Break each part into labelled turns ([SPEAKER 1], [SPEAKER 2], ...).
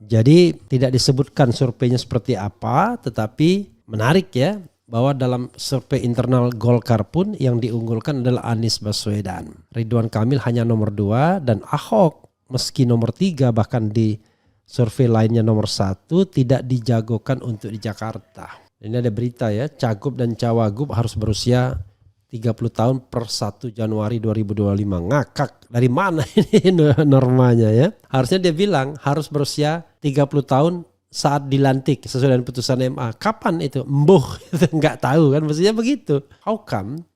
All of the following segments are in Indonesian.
[SPEAKER 1] Jadi tidak disebutkan surveinya seperti apa, tetapi menarik ya bahwa dalam survei internal Golkar pun yang diunggulkan adalah Anies Baswedan. Ridwan Kamil hanya nomor 2 dan Ahok meski nomor 3 bahkan di survei lainnya nomor 1 tidak dijagokan untuk di Jakarta. Ini ada berita ya, Cagup dan Cawagup harus berusia 30 tahun per 1 Januari 2025. Ngakak, dari mana ini normanya ya? Harusnya dia bilang harus berusia 30 tahun saat dilantik sesuai dengan putusan MA. Kapan itu? Mbuh, nggak tahu kan, mestinya begitu. How come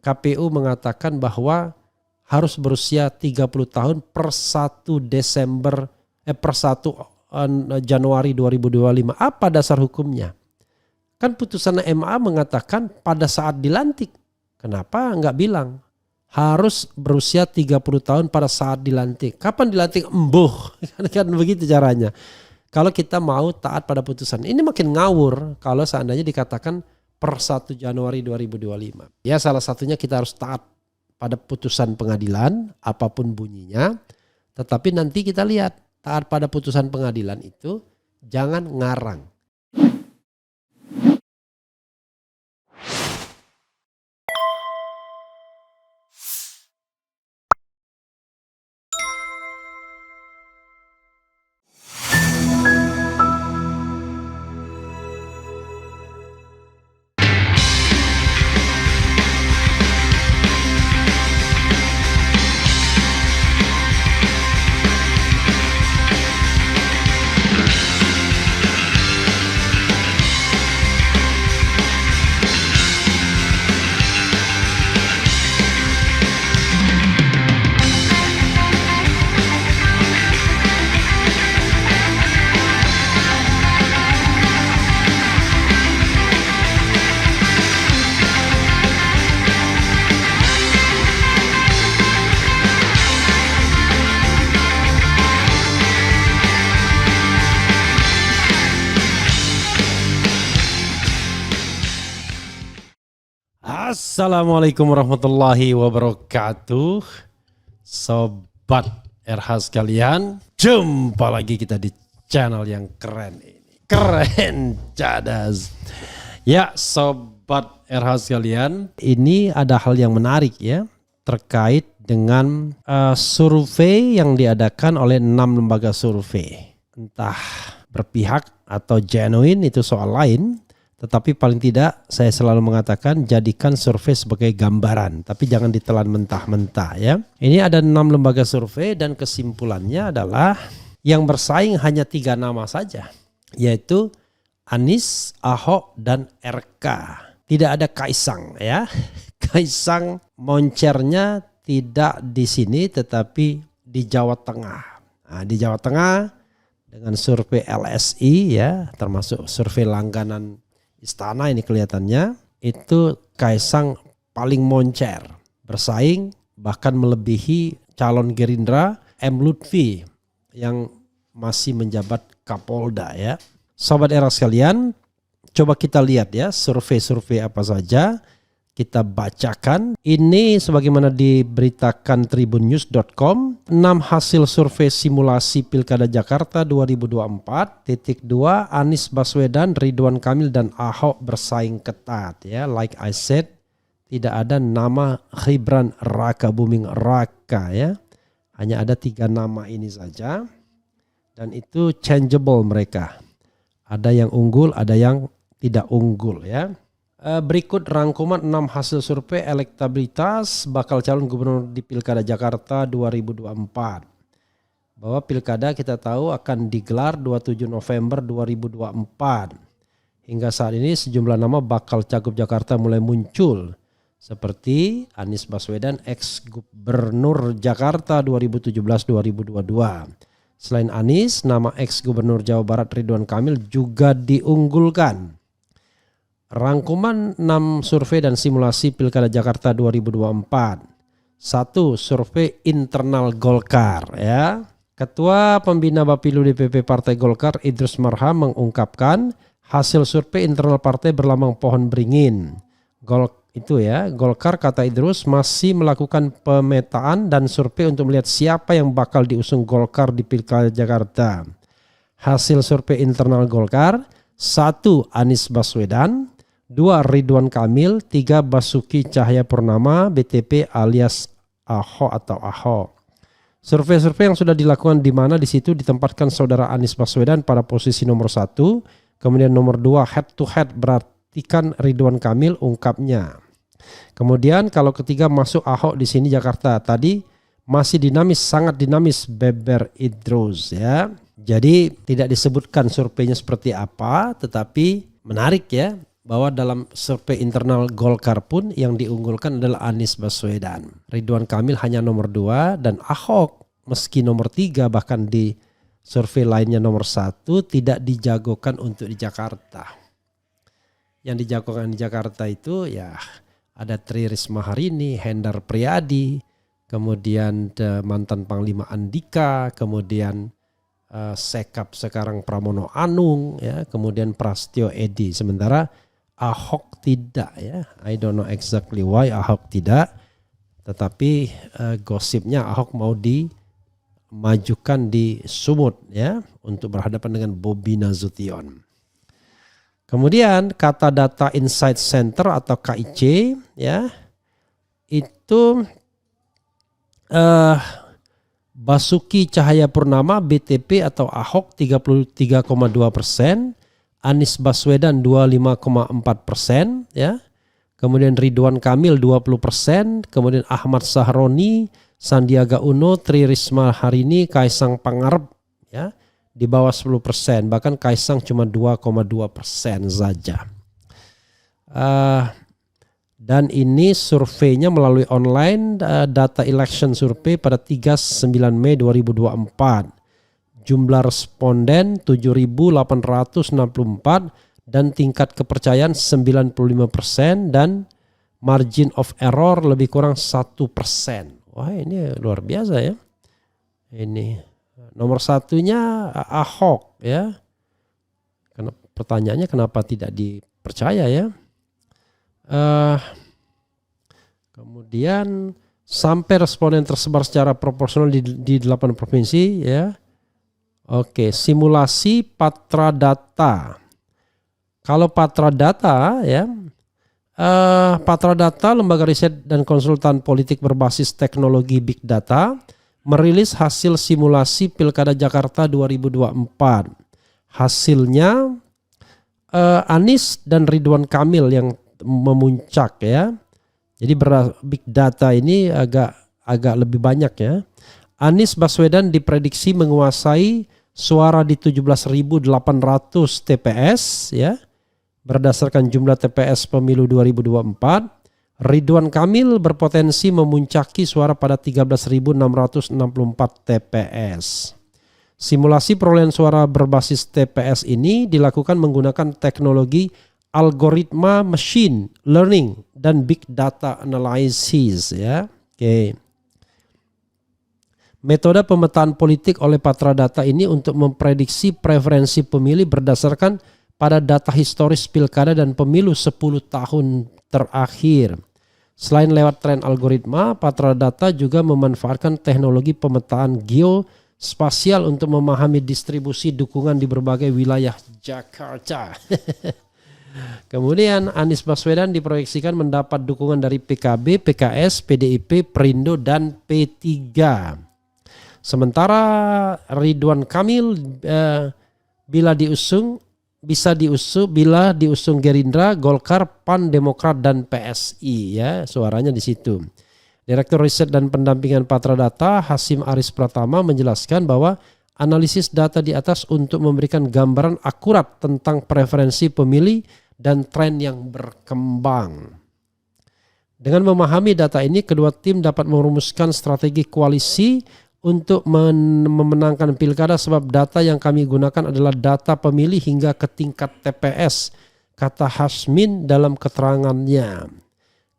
[SPEAKER 1] KPU mengatakan bahwa harus berusia 30 tahun per 1 Januari 2025. Apa dasar hukumnya? Kan putusan MA mengatakan pada saat dilantik. Kenapa nggak bilang harus berusia 30 tahun pada saat dilantik? Kapan dilantik? Embuh. Kan begitu caranya. Kalau kita mau taat pada putusan. Ini makin ngawur kalau seandainya dikatakan per 1 Januari 2025. Ya salah satunya kita harus taat pada putusan pengadilan apapun bunyinya. Tetapi nanti kita lihat taat pada putusan pengadilan itu jangan ngarang. Assalamualaikum warahmatullahi wabarakatuh. Sobat RH sekalian, jumpa lagi kita di channel yang keren ini. Keren cadas. Ya sobat RH sekalian, ini ada hal yang menarik ya terkait dengan survei yang diadakan oleh 6 lembaga survei. Entah berpihak atau genuine itu soal lain. Tetapi paling tidak saya selalu mengatakan jadikan survei sebagai gambaran. Tapi jangan ditelan mentah-mentah ya. Ini ada 6 lembaga survei dan kesimpulannya adalah yang bersaing hanya 3 nama saja. Yaitu Anies, Ahok, dan RK. Tidak ada Kaisang ya. Kaisang moncernya tidak di sini tetapi di Jawa Tengah. Nah, di Jawa Tengah dengan survei LSI ya termasuk survei langganan Istana ini kelihatannya itu Kaisang paling moncer, bersaing bahkan melebihi calon Gerindra M. Lutfi yang masih menjabat Kapolda ya. Sobat era sekalian, coba kita lihat ya survei-survei apa saja kita bacakan. Ini sebagaimana diberitakan tribunnews.com, 6 hasil survei simulasi Pilkada Jakarta 2024. Titik 2, Anies Baswedan, Ridwan Kamil dan Ahok bersaing ketat ya. Like I said, tidak ada nama Gibran Raka Buming Raka ya. Hanya ada 3 nama ini saja. Dan itu changeable mereka. Ada yang unggul, ada yang tidak unggul ya. Berikut rangkuman 6 hasil survei elektabilitas bakal calon gubernur di Pilkada Jakarta 2024. Bahwa Pilkada kita tahu akan digelar 27 November 2024. Hingga saat ini sejumlah nama bakal cagup Jakarta mulai muncul. Seperti Anies Baswedan, ex-gubernur Jakarta 2017-2022. Selain Anies, nama ex-gubernur Jawa Barat Ridwan Kamil juga diunggulkan. Rangkuman 6 survei dan simulasi Pilkada Jakarta 2024. 1. Survei internal Golkar ya. Ketua Pembina Bapilu DPP Partai Golkar Idrus Marham mengungkapkan hasil survei internal partai berlambang pohon beringin. Golkar kata Idrus masih melakukan pemetaan dan survei untuk melihat siapa yang bakal diusung Golkar di Pilkada Jakarta. hasil survei internal Golkar. 1. Anies Baswedan, 2. Ridwan Kamil, 3. Basuki Cahayapurnama BTP alias Ahok atau Ahok. Survei-survei yang sudah dilakukan di mana di situ ditempatkan saudara Anies Baswedan pada posisi nomor 1, kemudian nomor 2 head to head berartikan Ridwan Kamil, ungkapnya. Kemudian kalau ketiga masuk Ahok di sini Jakarta, tadi masih dinamis, sangat dinamis Beber Idrus ya. Jadi tidak disebutkan surveinya seperti apa, tetapi menarik ya bahwa dalam survei internal Golkar pun yang diunggulkan adalah Anies Baswedan. Ridwan Kamil hanya nomor 2 dan Ahok meski nomor 3 bahkan di survei lainnya nomor 1 tidak dijagokan untuk di Jakarta. Yang dijagokan di Jakarta itu ya ada Tri Risma Harini, Hendar Priyadi, kemudian mantan Panglima Andika, kemudian Sekap sekarang Pramono Anung ya, kemudian Prasetyo Edy. Sementara Ahok tidak ya. I don't know exactly why Ahok tidak. Tetapi gosipnya Ahok mau dimajukan di Sumut ya untuk berhadapan dengan Bobi Nasution. Kemudian kata data Insight Center atau KIC ya itu Basuki Cahayapurnama BTP atau Ahok 33,2%, Anies Baswedan 25,4% ya. Kemudian Ridwan Kamil 20%, kemudian Ahmad Sahroni, Sandiaga Uno, Tri Risma Harini, Kaisang Pangarep ya di bawah 10%, bahkan Kaisang cuma 2,2% saja. Dan ini surveinya melalui online data election survei pada 39 Mei 2024. Jumlah responden 7.864 dan tingkat kepercayaan 95% dan margin of error lebih kurang 1%. Wah ini luar biasa ya. Ini nomor satunya Ahok ya. Karena pertanyaannya kenapa tidak dipercaya ya. Kemudian sampai responden tersebar secara proporsional di 8 provinsi ya. Oke, simulasi Patra Data. Kalau Patra Data ya, Patra Data lembaga riset dan konsultan politik berbasis teknologi Big Data merilis hasil simulasi Pilkada Jakarta 2024. Hasilnya Anies dan Ridwan Kamil yang memuncak ya. Jadi Big Data ini agak lebih banyak ya. Anies Baswedan diprediksi menguasai suara di 17.800 TPS ya. Berdasarkan jumlah TPS pemilu 2024, Ridwan Kamil berpotensi memuncaki suara pada 13.664 TPS. Simulasi perolehan suara berbasis TPS ini dilakukan menggunakan teknologi algoritma machine learning dan big data analysis ya. Oke. Metode pemetaan politik oleh Patra Data ini untuk memprediksi preferensi pemilih berdasarkan pada data historis pilkada dan pemilu 10 tahun terakhir. Selain lewat tren algoritma, Patra Data juga memanfaatkan teknologi pemetaan geospasial untuk memahami distribusi dukungan di berbagai wilayah Jakarta. Kemudian Anies Baswedan diproyeksikan mendapat dukungan dari PKB, PKS, PDIP, Perindo, dan P3. Sementara Ridwan Kamil bisa diusung Gerindra, Golkar, PAN, Demokrat, dan PSI ya, suaranya di situ. Direktur Riset dan Pendampingan Patra Data Hasim Aris Pratama menjelaskan bahwa analisis data di atas untuk memberikan gambaran akurat tentang preferensi pemilih dan tren yang berkembang. Dengan memahami data ini, kedua tim dapat merumuskan strategi koalisi untuk memenangkan pilkada sebab data yang kami gunakan adalah data pemilih hingga ke tingkat TPS, kata Hasmin dalam keterangannya.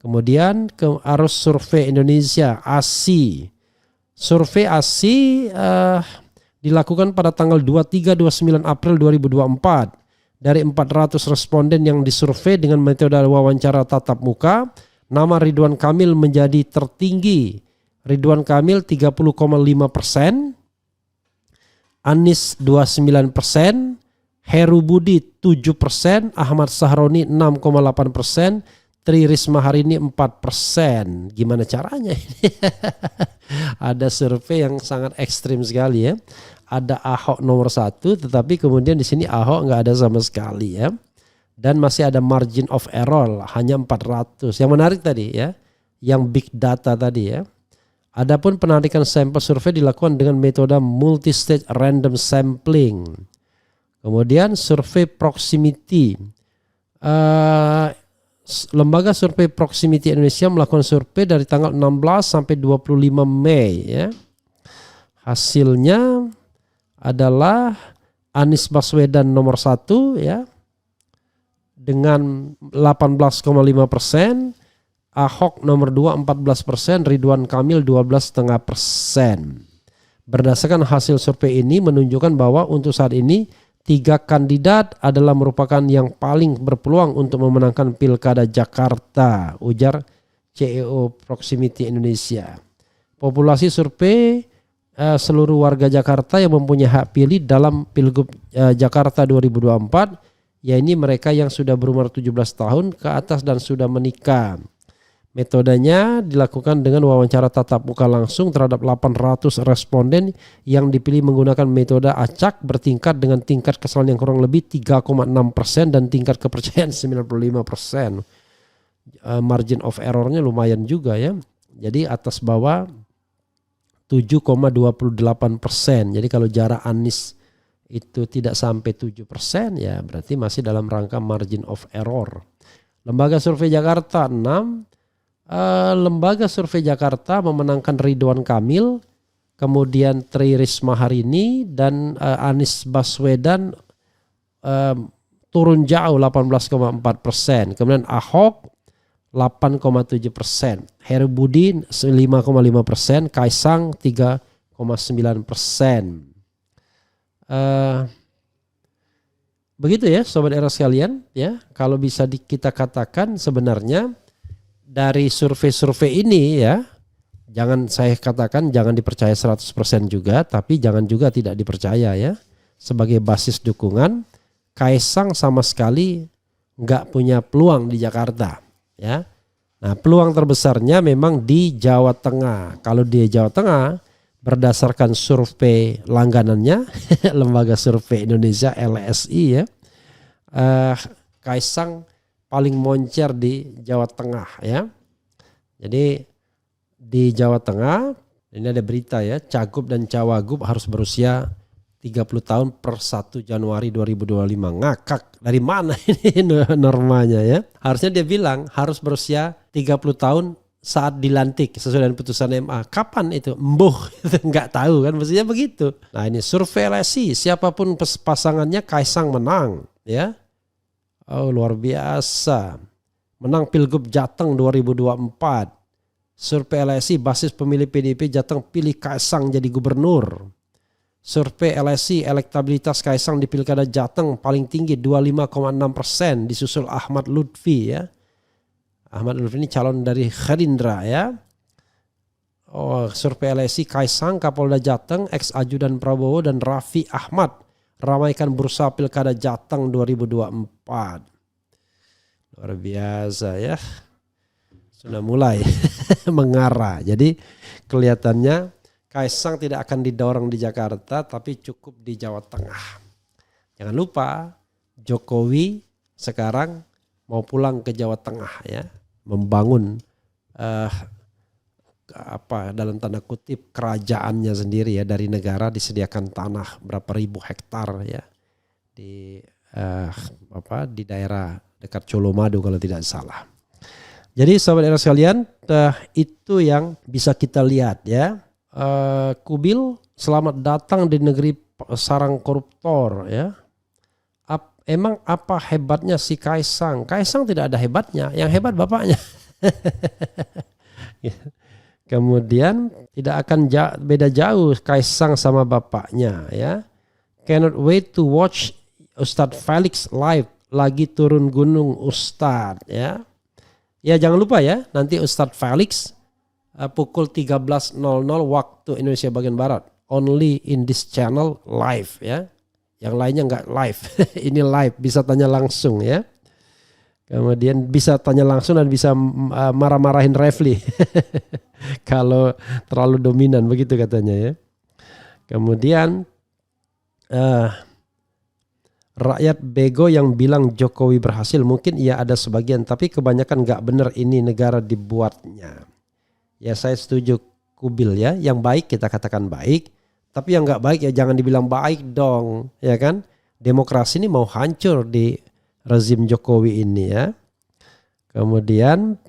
[SPEAKER 1] Kemudian ke arus survei Indonesia ASI. Survei ASI dilakukan pada tanggal 23-29 April 2024. Dari 400 responden yang disurvei dengan metode wawancara tatap muka, nama Ridwan Kamil menjadi tertinggi. Ridwan Kamil 30,5%, Anies 29%, Heru Budi 7%, Ahmad Sahroni 6,8%, Tri Risma hari ini 4%. Gimana caranya ini? Ada survei yang sangat ekstrim sekali ya. Ada Ahok nomor 1, tetapi kemudian di sini Ahok nggak ada sama sekali ya. Dan masih ada margin of error hanya 400. Yang menarik tadi ya, yang big data tadi ya. Adapun penarikan sampel survei dilakukan dengan metode multi-stage random sampling. Kemudian survei proximity. Lembaga Survei Proximity Indonesia melakukan survei dari tanggal 16 sampai 25 Mei ya. Hasilnya adalah Anies Baswedan nomor 1 ya dengan 18,5%, Ahok nomor 2 14%, Ridwan Kamil 12,5%. Berdasarkan hasil survei ini menunjukkan bahwa untuk saat ini 3 kandidat adalah merupakan yang paling berpeluang untuk memenangkan Pilkada Jakarta, ujar CEO Proximity Indonesia. Populasi survei seluruh warga Jakarta yang mempunyai hak pilih dalam Pilgub Jakarta 2024, yaitu mereka yang sudah berumur 17 tahun ke atas dan sudah menikah. Metodenya dilakukan dengan wawancara tatap muka langsung terhadap 800 responden yang dipilih menggunakan metode acak bertingkat dengan tingkat kesalahan yang kurang lebih 3,6% dan tingkat kepercayaan 95%. Margin of errornya lumayan juga ya. Jadi atas bawah 7,28%. Jadi kalau jarak Anies itu tidak sampai 7% ya berarti masih dalam rangka margin of error. Lembaga Survei Jakarta 6. Lembaga Survei Jakarta memenangkan Ridwan Kamil, kemudian Tri Risma hari ini, dan Anies Baswedan turun jauh 18,4%. Kemudian Ahok 8,7%, Heru Budi 5,5%, Kaisang 3,9%. Begitu ya Sobat Era sekalian ya. Kalau bisa kita katakan sebenarnya dari survei-survei ini ya, jangan saya katakan jangan dipercaya 100% juga, tapi jangan juga tidak dipercaya ya. Sebagai basis dukungan, Kaisang sama sekali nggak punya peluang di Jakarta ya. Nah peluang terbesarnya memang di Jawa Tengah. Kalau di Jawa Tengah berdasarkan survei langganannya Lembaga Survei Indonesia LSI ya, Kaisang paling moncer di Jawa Tengah ya. Jadi di Jawa Tengah ini ada berita ya, Cagup dan Cawagup harus berusia 30 tahun per 1 Januari 2025. Ngakak, dari mana ini normanya ya? Harusnya dia bilang harus berusia 30 tahun saat dilantik sesuai dengan putusan MA. Kapan itu? Embuh, nggak tahu kan, mestinya begitu. Nah ini survei LSI, siapapun pasangannya Kaisang menang ya. Oh luar biasa. Menang Pilgub Jateng 2024. Survei LSI basis pemilih PDIP Jateng pilih Kaisang jadi gubernur. Survei LSI elektabilitas Kaisang di Pilkada Jateng paling tinggi 25,6%, disusul Ahmad Lutfi ya. Ahmad Lutfi ini calon dari Gerindra ya. Oh, survei LSI Kaisang, Kapolda Jateng, ex-ajudan Prabowo dan Raffi Ahmad ramaikan bursa Pilkada Jateng 2024. Luar biasa ya. Sudah mulai mengarah. Jadi kelihatannya Kaisang tidak akan didorong di Jakarta tapi cukup di Jawa Tengah. Jangan lupa Jokowi sekarang mau pulang ke Jawa Tengah ya, membangun dalam tanda kutip kerajaannya sendiri ya, dari negara disediakan tanah berapa ribu hektar ya di daerah dekat Colomadu kalau tidak salah. Jadi Sobat Era sekalian, itu yang bisa kita lihat ya. Kubil selamat datang di negeri sarang koruptor ya. Emang apa hebatnya si Kaisang? Kaisang tidak ada hebatnya, yang hebat bapaknya. Kemudian tidak akan beda jauh Kaisang sama bapaknya ya. Cannot wait to watch Ustadz Felix live, lagi turun gunung Ustadz ya. Ya jangan lupa ya, nanti Ustadz Felix pukul 13.00 waktu Indonesia bagian Barat only in this channel live ya. Yang lainnya nggak live. Ini live, bisa tanya langsung ya. Kemudian bisa tanya langsung dan bisa marah-marahin Refli. Kalau terlalu dominan begitu katanya ya. Kemudian rakyat bego yang bilang Jokowi berhasil, mungkin iya ada sebagian, tapi kebanyakan nggak benar ini negara dibuatnya. Ya saya setuju Kubil ya, yang baik kita katakan baik, tapi yang nggak baik ya jangan dibilang baik dong, ya kan? Demokrasi ini mau hancur di rezim Jokowi ini ya. Kemudian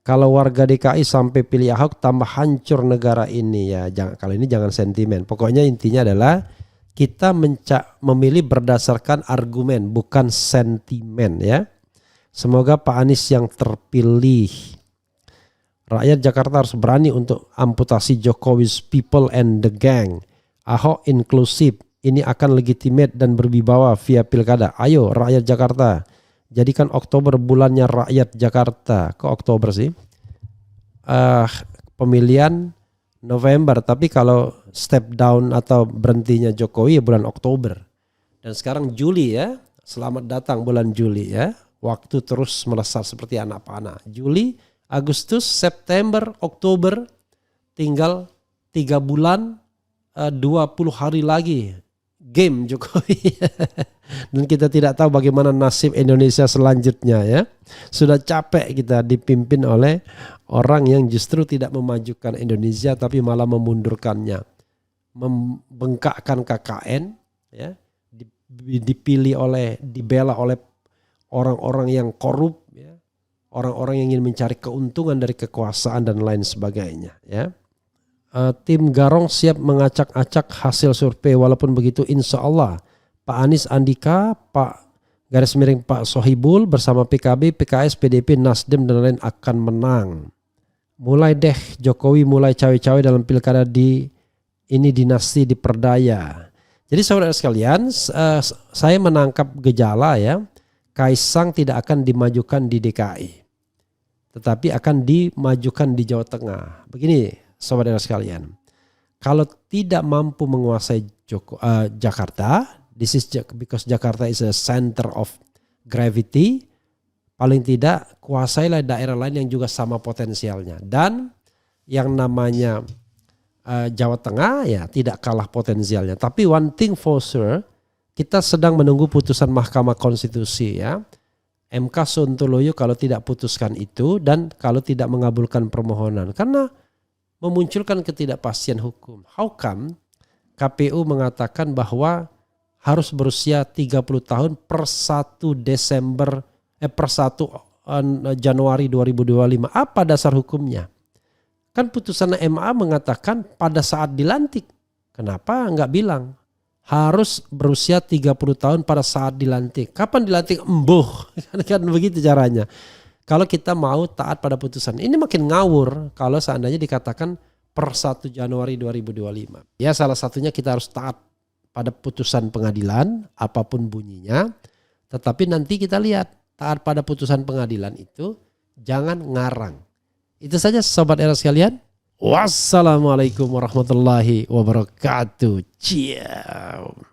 [SPEAKER 1] kalau warga DKI sampai pilih Ahok tambah hancur negara ini ya. Kalau ini jangan sentimen. Pokoknya intinya adalah kita memilih berdasarkan argumen bukan sentimen ya. Semoga Pak Anies yang terpilih. Rakyat Jakarta harus berani untuk amputasi Jokowi's people and the gang. Ahok inklusif. Ini akan legitimate dan berwibawa via pilkada. Ayo rakyat Jakarta. Jadikan Oktober bulannya rakyat Jakarta. Kok Oktober sih? Pemilihan November. Tapi kalau step down atau berhentinya Jokowi ya bulan Oktober. Dan sekarang Juli ya. Selamat datang bulan Juli ya. Waktu terus melesat seperti anak panah. Juli, Agustus, September, Oktober. Tinggal 3 bulan, 20 hari lagi. Game Jokowi. Dan kita tidak tahu bagaimana nasib Indonesia selanjutnya ya. Sudah capek kita dipimpin oleh orang yang justru tidak memajukan Indonesia tapi malah memundurkannya. Membengkakkan KKN ya. Dibela oleh orang-orang yang korup ya. Orang-orang yang ingin mencari keuntungan dari kekuasaan dan lain sebagainya ya. Tim Garong siap mengacak-acak hasil survei. Walaupun begitu insya Allah Pak Anies Andika, Pak Sohibul bersama PKB, PKS, PDP, Nasdem dan lain akan menang. Mulai deh Jokowi mulai cawe-cawe dalam pilkada ini dinasti diperdaya. Jadi saudara sekalian, saya menangkap gejala ya, Kaisang tidak akan dimajukan di DKI. Tetapi akan dimajukan di Jawa Tengah. Begini saudara sekalian, kalau tidak mampu menguasai Jakarta, this is because Jakarta is a center of gravity, paling tidak kuasailah daerah lain yang juga sama potensialnya. Dan yang namanya Jawa Tengah ya tidak kalah potensialnya. Tapi one thing for sure, kita sedang menunggu putusan Mahkamah Konstitusi ya. MK Sontoloyo kalau tidak putuskan itu dan kalau tidak mengabulkan permohonan. Karena memunculkan ketidakpastian hukum. How come KPU mengatakan bahwa harus berusia 30 tahun per 1 Januari 2025. Apa dasar hukumnya? Kan putusan MA mengatakan pada saat dilantik. Kenapa enggak bilang? Harus berusia 30 tahun pada saat dilantik. Kapan dilantik? Embuh. Kan begitu caranya. Kalau kita mau taat pada putusan. Ini makin ngawur kalau seandainya dikatakan per 1 Januari 2025. Ya salah satunya kita harus taat pada putusan pengadilan apapun bunyinya. Tetapi nanti kita lihat taat pada putusan pengadilan itu jangan ngarang. Itu saja sobat era sekalian. Wassalamualaikum warahmatullahi wabarakatuh. Ciao.